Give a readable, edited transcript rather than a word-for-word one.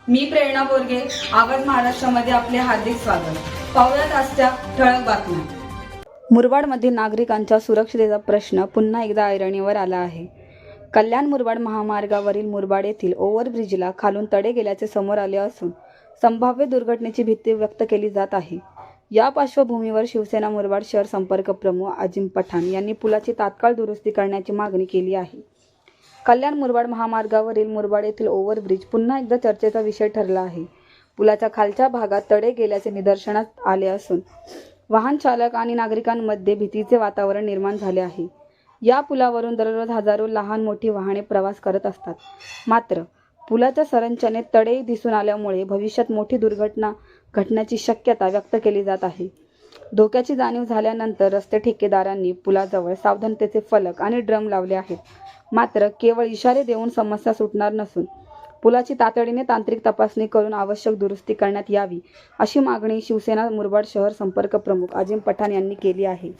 मी प्रेरणा बोरगे, आवाज महाराष्ट्रामध्ये आपले हार्दिक स्वागत. पाहुयात आजच्या ठळक बातम्या. मुरबाडमधील नागरिकांच्या सुरक्षितेचा प्रश्न पुन्हा एकदा ऐरणीवर आला आहे. कल्याण मुरबाड महामार्गावरील मुरबाड येथील ओव्हरब्रिजला खालून तडे गेल्याचे समोर आले असून संभाव्य दुर्घटनेची भीती व्यक्त केली जात आहे. या पार्श्वभूमीवर शिवसेना मुरबाड शहर संपर्क प्रमुख अजिम पठाण यांनी पुलाची तात्काळ दुरुस्ती करण्याची मागणी केली आहे. कल्याण मुरबाड महामार्गावरील मुरबाड येथील ओव्हरब्रिज पुन्हा एकदा चर्चेचा विषय ठरला आहे. पुलाच्या खालच्या भागात तडे गेल्याचे निदर्शनास आले असून वाहन चालक आणि नागरिकांमध्ये भीतीचे वातावरण निर्माण झाले आहे. या पुलावरून दररोज हजारो लहान मोठी वाहने प्रवास करत असतात. मात्र पुलाच्या संरचनेत तडे दिसून आल्यामुळे भविष्यात मोठी दुर्घटना घडण्याची शक्यता व्यक्त केली जात आहे. धोक्याची जाणीव झाल्यानंतर रस्ते ठेकेदारांनी पुलाजवळ सावधानतेचे फलक आणि ड्रम लावले आहेत. मात्र केवळ इशारे देऊन समस्या सुटणार नसून पुलाची तातडीने तांत्रिक तपासणी करून आवश्यक दुरुस्ती करण्यात यावी, अशी मागणी शिवसेना मुरबाड शहर संपर्क प्रमुख अजिम पठाण यांनी केली आहे.